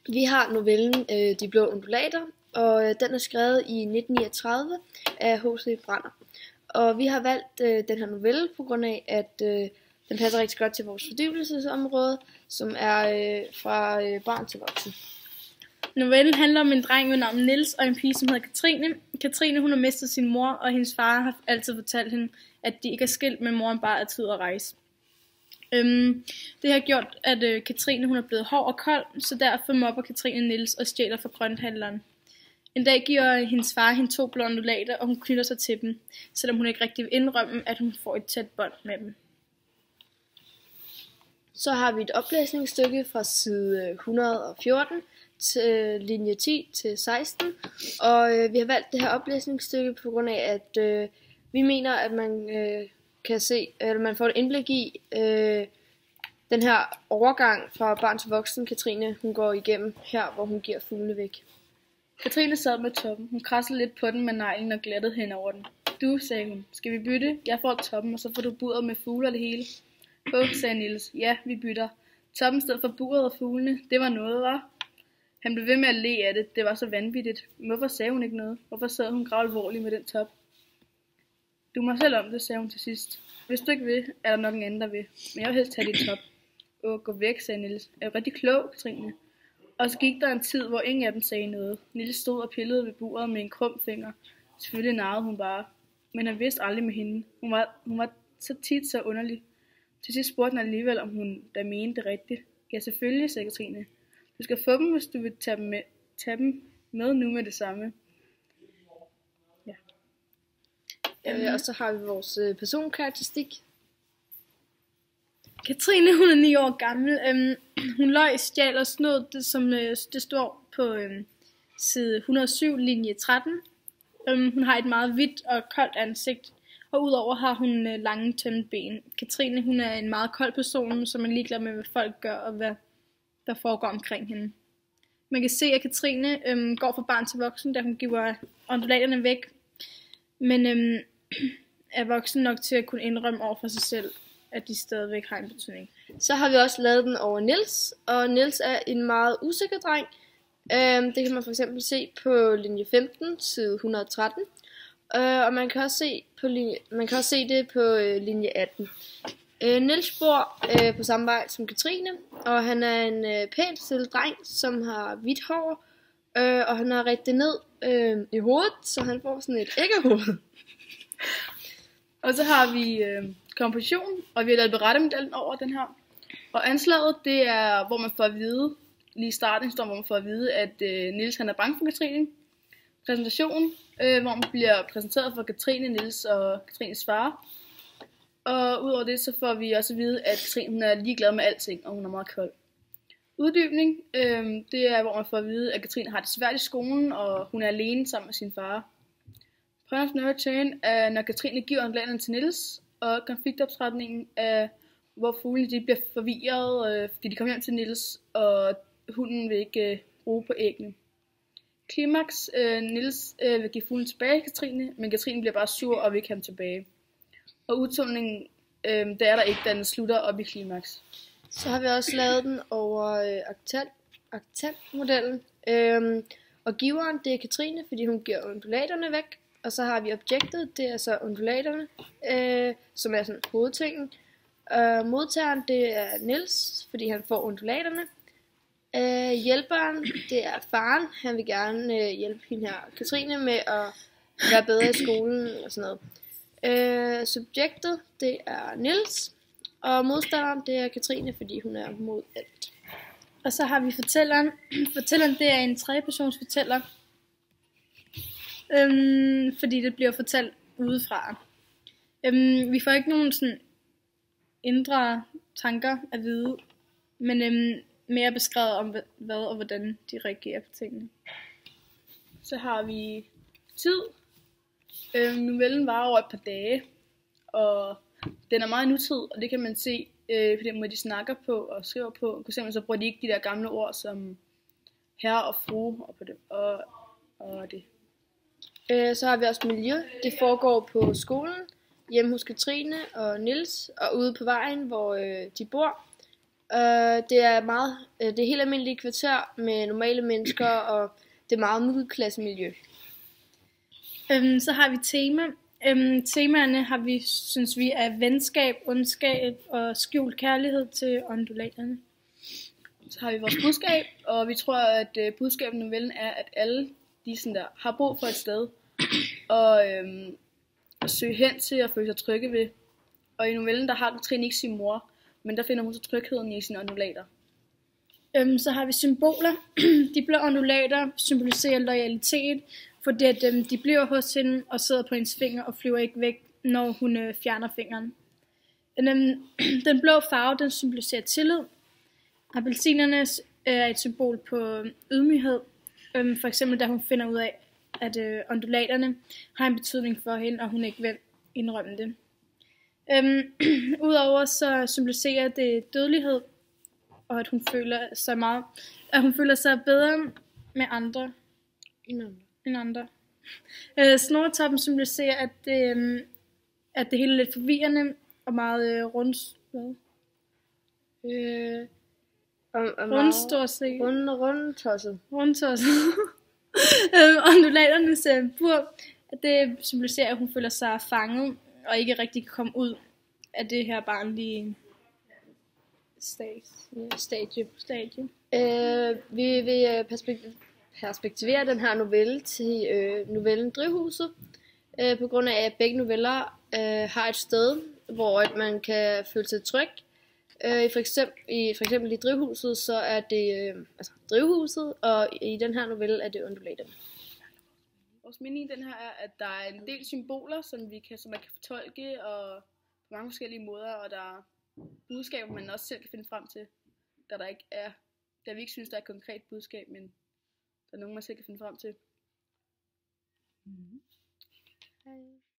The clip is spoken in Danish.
Vi har novellen De blå undulater, og den er skrevet i 1939 af H.C. Branner. Og vi har valgt den her novelle på grund af, at den passer rigtig godt til vores fordybelsesområde, som er fra barn til voksen. Novellen handler om en dreng ved navn Niels og en pige, som hedder Katrine. Katrine, hun har mistet sin mor, og hendes far har altid fortalt hende, at de ikke er skilt, men moren bare er tid at rejse. Det har gjort, at Katrine hun er blevet hård og kold, så derfor mobber Katrine Niels og stjæler fra grønthandleren. En dag giver hendes far hende 2 blå undulater, og hun knytter sig til dem, selvom hun ikke rigtig vil indrømme, at hun får et tæt bånd med dem. Så har vi et oplæsningsstykke fra side 114 til linje 10 til 16, og vi har valgt det her oplæsningsstykke på grund af, at vi mener, at man kan se, eller man får et indblik i den her overgang fra barn til voksen, Katrine hun går igennem her, hvor hun giver fuglene væk. Katrine sad med toppen. Hun kradsede lidt på den med neglen og glattede hen over den. Du, sagde hun, skal vi bytte? Jeg får toppen, og så får du buret med fugle og det hele. Sagde Niels. Ja, vi bytter. Toppen stod for buret og fuglene. Det var noget, var. Han blev ved med at le af det. Det var så vanvittigt. Hvorfor sagde hun ikke noget? Hvorfor sad hun gravalvorlig med den top? Du må selv om det, sagde hun til sidst. Hvis du ikke vil, er der nok en anden, der vil. Men jeg vil helst have din top. Gå væk, sagde Niels. Er du rigtig klog, Katrine? Og så gik der en tid, hvor ingen af dem sagde noget. Niels stod og pillede ved buret med en krum finger. Selvfølgelig narrede hun bare. Men han vidste aldrig med hende. Hun var så tit så underlig. Til sidst spurgte han alligevel, om hun da mente det rigtigt. Ja, selvfølgelig, sagde Katrine. Du skal få dem, hvis du vil tage dem med nu med det samme. Ja. Og så har vi vores personkarakteristik. Katrine, hun er 9 år gammel. Hun løj, stjal og snod det, som det står på side 107, linje 13. Hun har et meget hvidt og koldt ansigt, og udover har hun lange, tynde ben. Katrine, hun er en meget kold person, som er ligeglad med, hvad folk gør og hvad der foregår omkring hende. Man kan se, at Katrine går fra barn til voksen, da hun giver undulaterne væk, men er voksen nok til at kunne indrømme over for sig selv, at de stadigvæk har en betydning. Så har vi også lavet den over Niels, og Niels er en meget usikker dreng. Det kan man for eksempel se på linje 15, side 113. Og man kan også se det på linje 18. Niels bor på samme vej som Katrine, og han er en pænt stillet dreng, som har hvidt hår, og han har rigtig ned i hovedet, så han får sådan et æggehoved. Og så har vi komposition, og vi har lavet berettemodellen over den her. Og anslaget, det er, hvor man får at vide, lige i starten står, hvor man får at vide, at Niels han er bange for Katrine. Præsentation, hvor man bliver præsenteret for Katrine, Niels og Katrines far. Og udover det, så får vi også at vide, at Katrine hun er ligeglad med alting, og hun er meget kold. Uddybning, det er, hvor man får at vide, at Katrine har det svært i skolen, og hun er alene sammen med sin far. Point of no return er, når Katrine giver undulaterne til Niels, og konfliktoptrætningen er, hvor fuglene de bliver forvirret, fordi de kommer hjem til Niels, og hunden vil ikke bruge på æggene. Klimaks, Niels vil give fuglen tilbage til Katrine, men Katrine bliver bare sur og vil ikke have ham tilbage. Og udtoningen, der er der ikke, da den slutter op i klimaks. Så har vi også lavet den over aktantmodellen. Og giveren, det er Katrine, fordi hun giver undulaterne væk. Og så har vi objektet, det er så undulaterne, som er sådan hovedtingen. Modtageren, det er Niels, fordi han får undulaterne. Hjælperen, det er faren. Han vil gerne hjælpe hende her Katrine med at være bedre i skolen og sådan noget. Subjektet, det er Niels. Og modstanderen, det er Katrine, fordi hun er mod alt. Og så har vi fortælleren. Fortælleren, det er en tredjepersons fortæller. Fordi det bliver fortalt udefra. Vi får ikke nogen sådan indre tanker at vide, men mere beskrevet om hvad og hvordan de reagerer på tingene. Så har vi tid. Novellen varer over et par dage, og den er meget nutid, og det kan man se på den måde de snakker på og skriver på. For eksempel så bruger de ikke de der gamle ord som herre og fru og på det og det. Så har vi også miljø. Det foregår på skolen, hjemme hos Katrine og Niels, og ude på vejen, hvor de bor. Det er meget, det er helt almindelige kvarter med normale mennesker, og det er meget middelklassemiljø. Så har vi tema. Temaerne har vi, synes vi, er venskab, ondskab og skjult kærlighed til undulaterne. Så har vi vores budskab, og vi tror, at budskabet i novellen er, at alle de sådan der, har brug for et sted at søge hen til og føle sig trygge ved. Og i novellen, der har Trine ikke sin mor, men der finder hun så trygheden i sine undulater. Så har vi symboler. De blå undulater symboliserer loyalitet, fordi at, de bliver hos hende og sidder på hendes finger og flyver ikke væk, når hun fjerner fingeren. Den blå farve, den symboliserer tillid. Appelsinerne er et symbol på ydmyghed. For eksempel da hun finder ud af, at undulaterne har en betydning for hende, og hun ikke vil indrømme det. Udover så symboliserer det dødelighed, og at hun føler sig bedre med andre end andre. Snorretoppen symboliserer, at det hele er lidt forvirrende og meget Rundtosset. Undulaternes bur, det symboliserer, at hun føler sig fanget og ikke rigtig kan komme ud af det her barnlige stadie. Vi vil perspektivere den her novelle til novellen Drivhuset, på grund af, at begge noveller har et sted, hvor at man kan føle sig tryg. For eksempel i Drivhuset, så er det drivhuset, og i den her novelle er det undulaterne. Vores mening i den her er, at der er en del symboler, som man kan fortolke og på mange forskellige måder, og der er budskaber, man også selv kan finde frem til, da vi ikke synes, der er et konkret budskab, men der er nogen, man selv kan finde frem til. Hej.